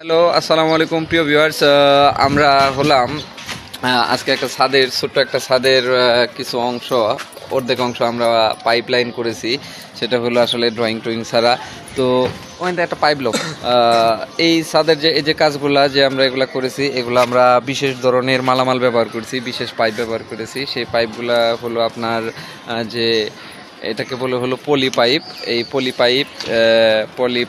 Hello, আসসালামু আলাইকুম প্রিয় ভিউয়ার্স। আমরা হলাম আজকে একটা ছাদের ছোট্ট একটা ছাদের কিছু অংশ, অর্ধেক অংশ আমরা পাইপলাইন করেছি। সেটা হলো আসলে ড্রয়িং ছাড়া। তো ওখানে একটা পাইপ লোক এই ছাদের যে এই যে কাজগুলা যে আমরা এগুলা করেছি, এগুলো আমরা বিশেষ ধরনের মালামাল ব্যবহার করেছি, বিশেষ পাইপ ব্যবহার করেছি। সেই পাইপগুলা হলো আপনার যে এটাকে বলে হলো পলি পাইপ। এই পলি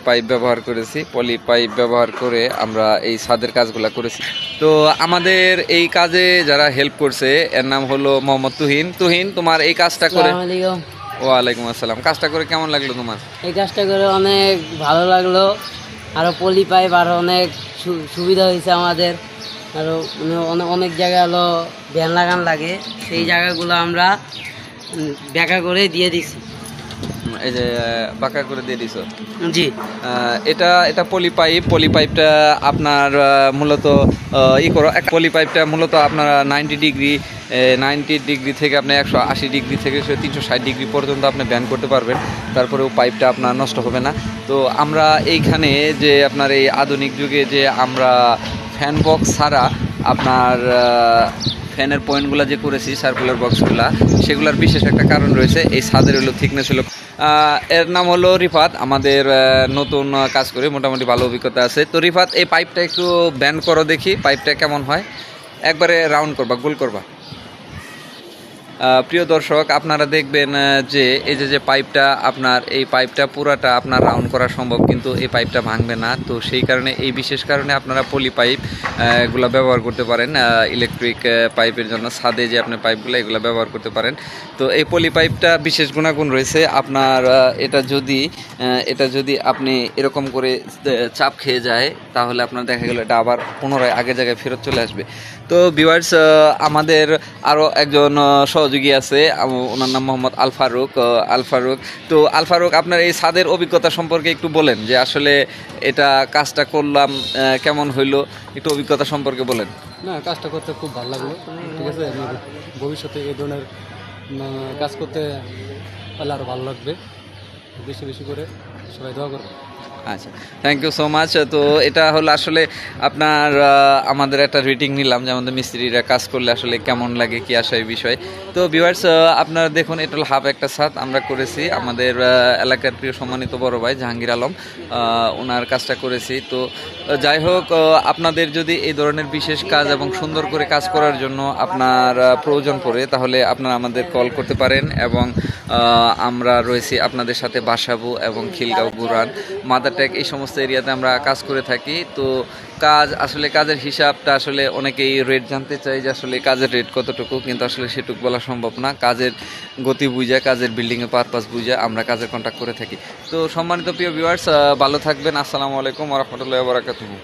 পাইপ ব্যবহার করেছি। পলি পাইপ ব্যবহার করে আমরা এই ছাদের কাজগুলো করেছি। তো আমাদের এই কাজে যারা হেল্প করছে এর নাম হলো মোহাম্মদ তুহিন। তুহিন, তোমার এই কাজটা করে। ওয়ালাইকুম আসসালাম। কাজটা করে কেমন লাগলো তোমার? এই কাজটা করে অনেক ভালো লাগলো। আরো পলি পাইপ আরো অনেক সুবিধা হয়েছে আমাদের। আরো অনেক জায়গায় হলো ভ্যান লাগান লাগে, সেই জায়গাগুলো আমরা ব্যাকা করে দিয়ে দিছি। এই যে বাঁকা করে দিয়ে দিছো? জি। এটা পলি পাইপটা আপনার মূলত পলি পাইপটা মূলত আপনার 90 ডিগ্রি থেকে আপনি 180 ডিগ্রি থেকে 360 ডিগ্রি পর্যন্ত আপনি ব্যান করতে পারবেন। তারপরেও পাইপটা আপনার নষ্ট হবে না। তো আমরা এইখানে যে আপনার এই আধুনিক যুগে যে আমরা ফ্যান বক্স ছাড়া আপনার ফ্যানের পয়েন্টগুলো যে করেছি, সার্কুলার বক্সগুলা, সেগুলোর বিশেষ একটা কারণ রয়েছে। এই ছাদের হলো থিকনেস হলো এর নাম হলো রিফাত। আমাদের নতুন কাজ করে মোটামুটি ভালো অভিজ্ঞতা আছে। তো রিফাত, এই পাইপটা একটু ব্যান্ড করো দেখি, পাইপটা কেমন হয়। একবারে রাউন্ড করবা, গোল করবা। প্রিয় দর্শক, আপনারা দেখবেন যে এই যে পাইপটা আপনার, এই পাইপটা পুরাটা আপনার রাউন্ড করা সম্ভব, কিন্তু এই পাইপটা ভাঙবে না। তো সেই কারণে, এই বিশেষ কারণে আপনারা পলি পাইপ এগুলো ব্যবহার করতে পারেন। ইলেকট্রিক পাইপের জন্য ছাদে যে আপনি পাইপগুলো এগুলো ব্যবহার করতে পারেন। তো এই পলি পাইপটা বিশেষ গুণাগুণ রয়েছে আপনার। এটা যদি আপনি এরকম করে চাপ খেয়ে যায়, তাহলে আপনার দেখা গেল এটা আবার পুনরায় আগের জায়গায় ফেরত চলে আসবে। তো ভিউয়ার্স, আমাদের আরও একজন সহযোগী আছে, ওনার নাম মোহাম্মদ আল ফারুক। তো আল ফারুক, আপনার এই ছাদের অভিজ্ঞতা সম্পর্কে একটু বলেন, যে আসলে এটা কাজটা করলাম কেমন হইলো, একটু অভিজ্ঞতা সম্পর্কে বলেন। না, কাজটা করতে খুব ভালো লাগলো। ঠিক আছে, ভবিষ্যতে এই ধরনের কাজ করতে পারলে আরও ভালো লাগবে। বেশি বেশি করে সবাই দোয়া করবে। আচ্ছা, থ্যাংক ইউ সো মাচ। তো এটা হলো আসলে আপনার আমাদের একটা রেটিং নিলাম যে আমাদের মিস্ত্রিরা কাজ করলে আসলে কেমন লাগে, কি আসে এই বিষয়ে। তো ভিউয়ার্স, আপনারা দেখুন, এটা হলো হাফ একটা ছাদ আমরা করেছি। আমাদের এলাকার প্রিয় সম্মানিত বড় ভাই জাহাঙ্গীর আলম, ওনার কাজটা করেছি। তো যাই হোক, আপনাদের যদি এই ধরনের বিশেষ কাজ এবং সুন্দর করে কাজ করার জন্য আপনার প্রয়োজন পড়ে, তাহলে আপনারা আমাদের কল করতে পারেন। এবং আমরা রয়েছি আপনাদের সাথে বাসাবো এবং খিলগাঁও, বুরান, মাদারটেক, এই সমস্ত এরিয়াতে আমরা কাজ করে থাকি। তো কাজের হিসাবটা আসলে অনেকেই রেট জানতে চাই, যে আসলে কাজের রেট কতটুকু, কিন্তু আসলে সেটুকু বলা সম্ভব না। কাজের গতি বুঝা, কাজের বিল্ডিংয়ের পারপাস বুঝা আমরা কাজের কন্ট্যাক্ট করে থাকি। তো সম্মানিত প্রিয় ভিউয়ার্স, ভালো থাকবেন। আসসালামু আলাইকুম ওয়া রাহমাতুল্লাহি ওয়া বারাকাতুহু।